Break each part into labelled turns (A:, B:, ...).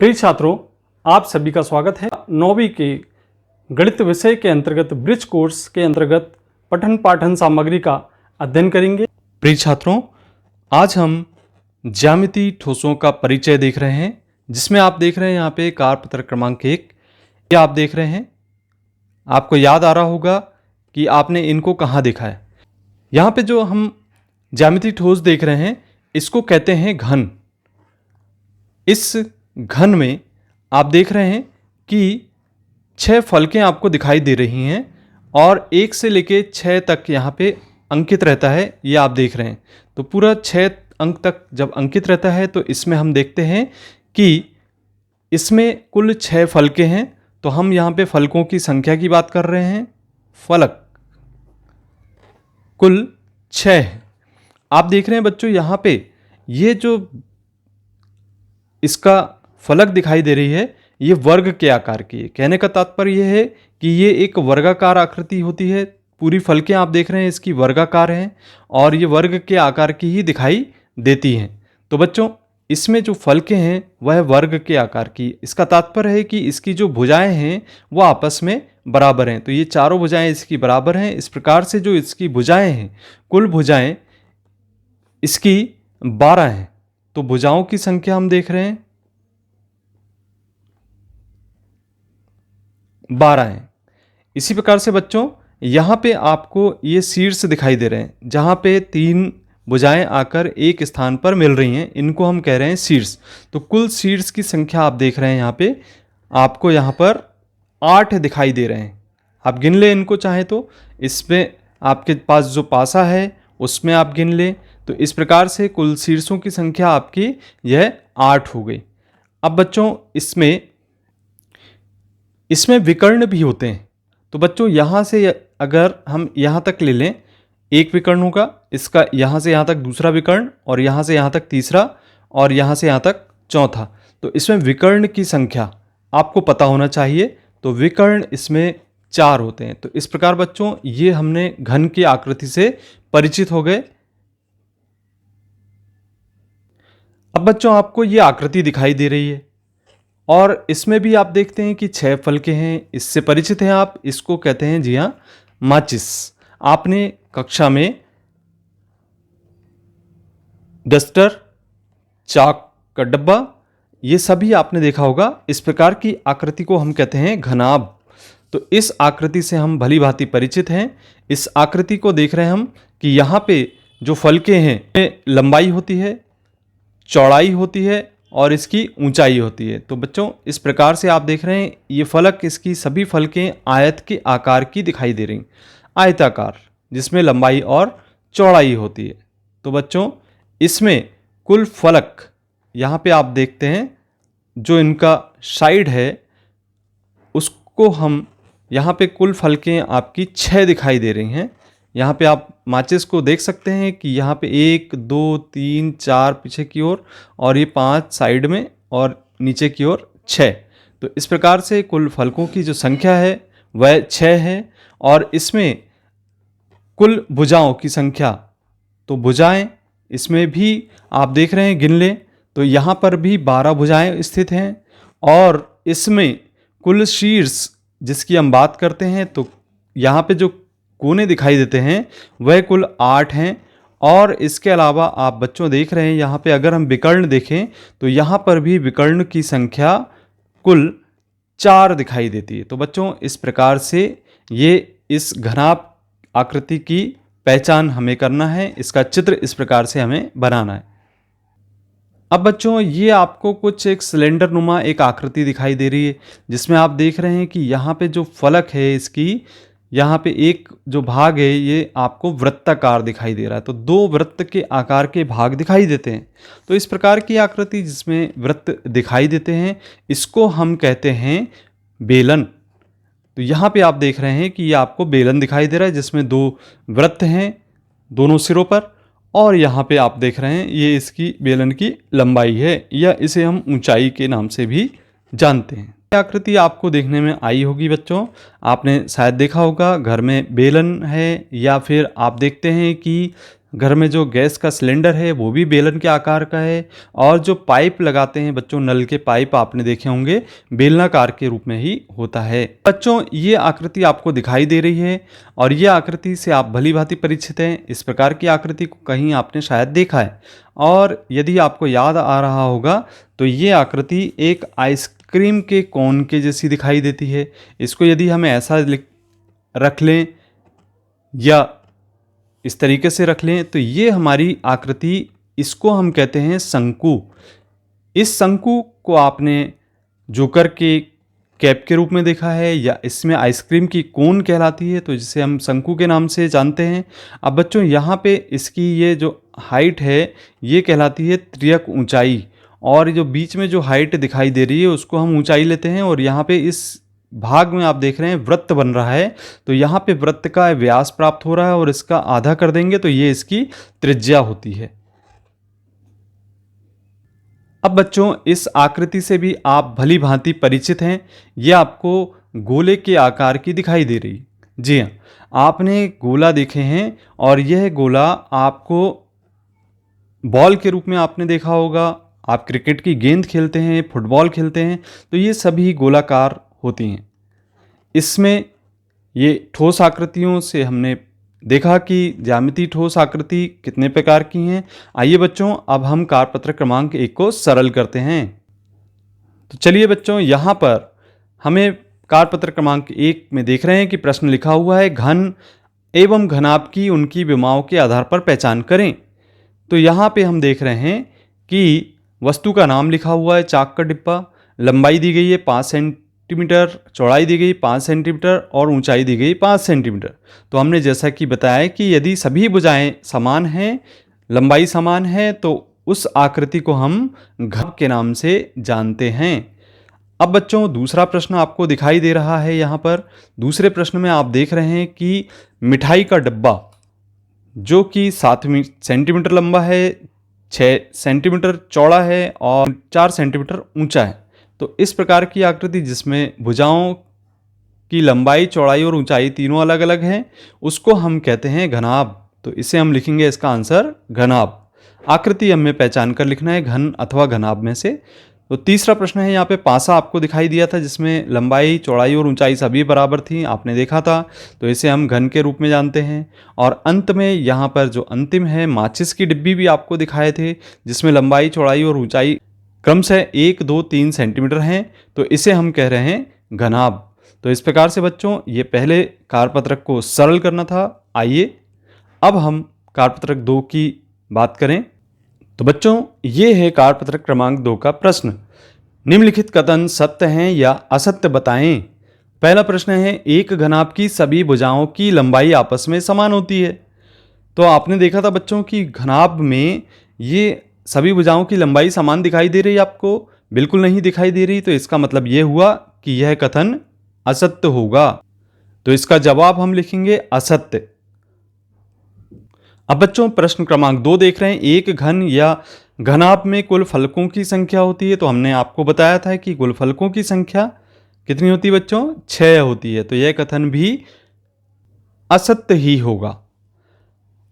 A: प्रिय छात्रों, आप सभी का स्वागत है। 9वीं के गणित विषय के अंतर्गत ब्रिज कोर्स के अंतर्गत पठन पाठन सामग्री का अध्ययन करेंगे। प्रिय छात्रों, आज हम ज्यामितीय ठोसों का परिचय देख रहे हैं, जिसमें आप देख रहे हैं यहाँ पे कारपत्र क्रमांक 1 ये आप देख रहे हैं। आपको याद आ रहा होगा कि आपने इनको कहाँ देखा है। यहाँ पे जो हम ज्यामितीय ठोस देख रहे हैं इसको कहते हैं घन। इस घन में आप देख रहे हैं कि 6 फलकें आपको दिखाई दे रही हैं और 1 से लेके 6 तक यहाँ पे अंकित रहता है, ये आप देख रहे हैं। तो पूरा 6 अंक तक जब अंकित रहता है तो इसमें हम देखते हैं कि इसमें कुल 6 फलकें हैं। तो हम यहाँ पे फलकों की संख्या की बात कर रहे हैं। फलक कुल 6 है। आप देख रहे हैं बच्चों, यहाँ पे ये जो इसका फलक दिखाई दे रही है ये वर्ग के आकार की है। कहने का तात्पर्य यह है कि ये एक वर्गाकार आकृति होती है। पूरी फलकें आप देख रहे हैं इसकी वर्गाकार हैं और ये वर्ग के आकार की ही दिखाई देती हैं। तो बच्चों, इसमें जो फलकें हैं वह वर्ग के आकार की। इसका तात्पर्य है कि इसकी जो भुजाएं हैं वो आपस में बराबर हैं। तो ये चारों भुजाएं इसकी बराबर हैं। इस प्रकार से जो इसकी भुजाएं हैं, कुल भुजाएं इसकी 12 हैं। तो भुजाओं की संख्या हम देख रहे हैं 12 हैं। इसी प्रकार से बच्चों, यहाँ पे आपको ये शीर्ष दिखाई दे रहे हैं, जहाँ पे 3 भुजाएं आकर एक स्थान पर मिल रही हैं, इनको हम कह रहे हैं शीर्ष। तो कुल शीर्ष की संख्या आप देख रहे हैं यहाँ पे, आपको यहाँ पर 8 दिखाई दे रहे हैं। आप गिन लें इनको चाहे तो। इसमें आपके पास जो पासा है उसमें आप गिन लें। तो इस प्रकार से कुल शीर्षों की संख्या आपकी यह 8 हो गई। अब बच्चों, इसमें विकर्ण भी होते हैं। तो बच्चों, यहाँ से अगर हम यहाँ तक ले लें, एक विकर्ण होगा, इसका यहाँ से यहाँ तक दूसरा विकर्ण, और यहाँ से यहाँ तक तीसरा, और यहाँ से यहाँ तक चौथा। तो इसमें विकर्ण की संख्या आपको पता होना चाहिए। तो विकर्ण इसमें 4 होते हैं। तो इस प्रकार बच्चों, ये हमने घन की आकृति से परिचित हो गए। अब बच्चों, आपको ये आकृति दिखाई दे रही है और इसमें भी आप देखते हैं कि 6 फलकें हैं। इससे परिचित हैं आप। इसको कहते हैं, जी हाँ, माचिस। आपने कक्षा में डस्टर, चाक का डब्बा, ये सभी आपने देखा होगा। इस प्रकार की आकृति को हम कहते हैं घनाभ। तो इस आकृति से हम भली भांति परिचित हैं। इस आकृति को देख रहे हैं हम कि यहाँ पे जो फलकें हैं लंबाई होती है, चौड़ाई होती है और इसकी ऊंचाई होती है। तो बच्चों, इस प्रकार से आप देख रहे हैं ये फलक, इसकी सभी फलकें आयत के आकार की दिखाई दे रही, आयताकार, जिसमें लंबाई और चौड़ाई होती है। तो बच्चों, इसमें कुल फलक यहाँ पे आप देखते हैं, जो इनका साइड है उसको हम यहाँ पे कुल फलकें आपकी 6 दिखाई दे रही हैं। यहाँ पे आप माचिस को देख सकते हैं कि यहाँ पे 1 2 3 4 पीछे की ओर, और ये 5 साइड में, और नीचे की ओर 6। तो इस प्रकार से कुल फलकों की जो संख्या है वह 6 है। और इसमें कुल भुजाओं की संख्या, तो भुजाएं इसमें भी आप देख रहे हैं, गिन लें तो यहाँ पर भी 12 भुजाएं स्थित हैं। और इसमें कुल शीर्ष जिसकी हम बात करते हैं, तो यहाँ पे जो कोने दिखाई देते हैं वह कुल 8 हैं। और इसके अलावा आप बच्चों देख रहे हैं यहाँ पे, अगर हम विकर्ण देखें तो यहाँ पर भी विकर्ण की संख्या कुल 4 दिखाई देती है। तो बच्चों, इस प्रकार से ये इस घनाभ आकृति की पहचान हमें करना है। इसका चित्र इस प्रकार से हमें बनाना है। अब बच्चों, ये आपको कुछ एक सिलेंडर नुमा एक आकृति दिखाई दे रही है, जिसमें आप देख रहे हैं कि यहाँ पे जो फलक है इसकी, यहाँ पे एक जो भाग है ये आपको वृत्ताकार दिखाई दे रहा है। तो 2 वृत्त के आकार के भाग दिखाई देते हैं। तो इस प्रकार की आकृति जिसमें वृत्त दिखाई देते हैं, इसको हम कहते हैं बेलन। तो यहाँ पे आप देख रहे हैं कि ये आपको बेलन दिखाई दे रहा है, जिसमें 2 वृत्त हैं दोनों सिरों पर। और यहाँ पे आप देख रहे हैं ये इसकी बेलन की लंबाई है, या इसे हम ऊंचाई के नाम से भी जानते हैं। आकृति आपको देखने में आई होगी बच्चों। आपने शायद देखा होगा घर में बेलन है, या फिर आप देखते हैं कि घर में जो गैस का सिलेंडर है वो भी बेलन के आकार का है, और जो पाइप लगाते हैं बच्चों, नल के पाइप आपने देखे होंगे, बेलनाकार के रूप में ही होता है। बच्चों ये आकृति आपको दिखाई दे रही है और ये आकृति से आप भली भांति परिचित हैं। इस प्रकार की आकृति को कहीं आपने शायद देखा है, और यदि आपको याद आ रहा होगा तो ये आकृति एक आइसक्रीम के कोन के जैसी दिखाई देती है। इसको यदि हमें ऐसा रख लें या इस तरीके से रख लें तो ये हमारी आकृति, इसको हम कहते हैं शंकु। इस शंकु को आपने जोकर के कैप के रूप में देखा है, या इसमें आइसक्रीम की कोन कहलाती है, तो जिसे हम शंकु के नाम से जानते हैं। अब बच्चों यहाँ पे इसकी ये जो हाइट है ये कहलाती है त्रियक ऊंचाई, और जो बीच में जो हाइट दिखाई दे रही है उसको हम ऊंचाई लेते हैं। और यहाँ पे इस भाग में आप देख रहे हैं वृत्त बन रहा है, तो यहाँ पे वृत्त का व्यास प्राप्त हो रहा है और इसका आधा कर देंगे तो ये इसकी त्रिज्या होती है। अब बच्चों इस आकृति से भी आप भली भांति परिचित हैं। ये आपको गोले के आकार की दिखाई दे रही। जी हाँ, आपने गोला देखे हैं और यह गोला आपको बॉल के रूप में आपने देखा होगा। आप क्रिकेट की गेंद खेलते हैं, फुटबॉल खेलते हैं, तो ये सभी गोलाकार होती हैं। इसमें ये ठोस आकृतियों से हमने देखा कि ज्यामितीय ठोस आकृति कितने प्रकार की हैं। आइए बच्चों अब हम कारपत्र क्रमांक 1 को सरल करते हैं। तो चलिए बच्चों, यहाँ पर हमें कारपत्र क्रमांक 1 में देख रहे हैं कि प्रश्न लिखा हुआ है घन एवं घनाभ की उनकी विमाओं के आधार पर पहचान करें। तो यहाँ पे हम देख रहे हैं कि वस्तु का नाम लिखा हुआ है चाक का डिब्बा, लंबाई दी गई है 5 सेंटीमीटर, चौड़ाई दी गई 5 सेंटीमीटर और ऊंचाई दी गई 5 सेंटीमीटर। तो हमने जैसा कि बताया कि यदि सभी भुजाएं समान हैं, लंबाई समान है, तो उस आकृति को हम घन के नाम से जानते हैं। अब बच्चों दूसरा प्रश्न आपको दिखाई दे रहा है। यहाँ पर दूसरे प्रश्न में आप देख रहे हैं कि मिठाई का डब्बा जो कि 7 सेंटीमीटर लंबा है, 6 सेंटीमीटर चौड़ा है और 4 सेंटीमीटर ऊंचा है। तो इस प्रकार की आकृति जिसमें भुजाओं की लंबाई, चौड़ाई और ऊंचाई तीनों अलग अलग हैं, उसको हम कहते हैं घनाभ। तो इसे हम लिखेंगे, इसका आंसर घनाभ। आकृति हमें पहचान कर लिखना है घन अथवा घनाभ में से। तो तीसरा प्रश्न है, यहाँ पे पासा आपको दिखाई दिया था जिसमें लंबाई, चौड़ाई और ऊंचाई सभी बराबर थी, आपने देखा था, तो इसे हम घन के रूप में जानते हैं। और अंत में यहाँ पर जो अंतिम है, माचिस की डिब्बी भी आपको दिखाए थे जिसमें लंबाई, चौड़ाई और ऊंचाई क्रमशः 1, 2, 3 सेंटीमीटर हैं, तो इसे हम कह रहे हैं घनाभ। तो इस प्रकार से बच्चों ये पहले कारपत्रक को सरल करना था। आइए अब हम कारपत्रक 2 की बात करें। तो बच्चों ये है कारपत्रक क्रमांक 2 का प्रश्न। निम्नलिखित कथन सत्य हैं या असत्य बताएं। पहला प्रश्न है, एक घनाभ की सभी भुजाओं की लंबाई आपस में समान होती है। तो आपने देखा था बच्चों कि घनाभ में ये सभी भुजाओं की लंबाई समान दिखाई दे रही है, आपको बिल्कुल नहीं दिखाई दे रही। तो इसका मतलब ये हुआ कि यह कथन असत्य होगा। तो इसका जवाब हम लिखेंगे असत्य। अब बच्चों प्रश्न क्रमांक 2 देख रहे हैं, एक घन या घनाभ में कुल फलकों की संख्या होती है। तो हमने आपको बताया था कि कुल फलकों की संख्या कितनी होती है बच्चों, 6 होती है। तो यह कथन भी असत्य ही होगा।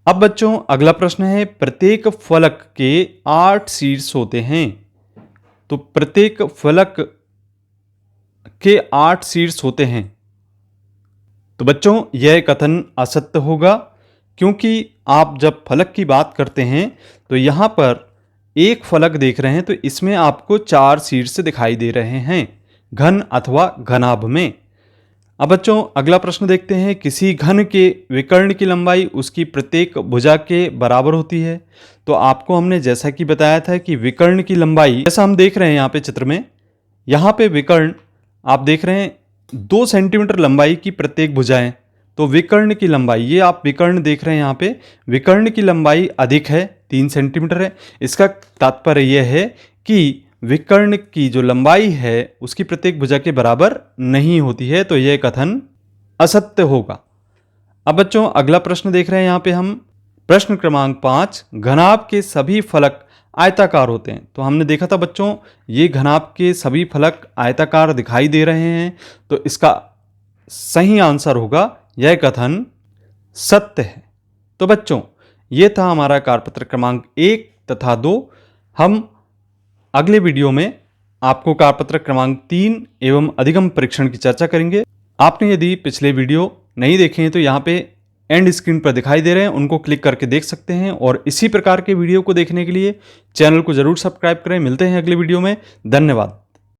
A: अब बच्चों अगला प्रश्न है, प्रत्येक फलक के 8 शीर्ष होते हैं। तो प्रत्येक फलक के 8 शीर्ष होते हैं। तो बच्चों यह कथन असत्य होगा, क्योंकि आप जब फलक की बात करते हैं तो यहाँ पर एक फलक देख रहे हैं, तो इसमें आपको 4 शीर्ष दिखाई दे रहे हैं घन अथवा घनाभ में। अब बच्चों अगला प्रश्न देखते हैं, किसी घन के विकर्ण की लंबाई उसकी प्रत्येक भुजा के बराबर होती है। तो आपको हमने जैसा कि बताया था कि विकर्ण की लंबाई, जैसा हम देख रहे हैं यहाँ पे चित्र में, यहाँ पे विकर्ण आप देख रहे हैं 2 सेंटीमीटर लंबाई की प्रत्येक भुजाएं। तो विकर्ण की लंबाई, ये आप विकर्ण देख रहे हैं यहाँ पे, विकर्ण की लंबाई अधिक है, 3 सेंटीमीटर है। इसका तात्पर्य यह है कि विकर्ण की जो लंबाई है उसकी प्रत्येक भुजा के बराबर नहीं होती है। तो यह कथन असत्य होगा। अब बच्चों अगला प्रश्न देख रहे हैं यहाँ पे हम, प्रश्न क्रमांक 5, घनाभ के सभी फलक आयताकार होते हैं। तो हमने देखा था बच्चों ये घनाभ के सभी फलक आयताकार दिखाई दे रहे हैं। तो इसका सही आंसर होगा, यह कथन सत्य है। तो बच्चों ये था हमारा कारपत्र क्रमांक 1 तथा 2। हम अगले वीडियो में आपको कारपत्र क्रमांक 3 एवं अधिगम परीक्षण की चर्चा करेंगे। आपने यदि पिछले वीडियो नहीं देखे हैं तो यहाँ पे एंड स्क्रीन पर दिखाई दे रहे हैं, उनको क्लिक करके देख सकते हैं। और इसी प्रकार के वीडियो को देखने के लिए चैनल को जरूर सब्सक्राइब करें। मिलते हैं अगले वीडियो में। धन्यवाद।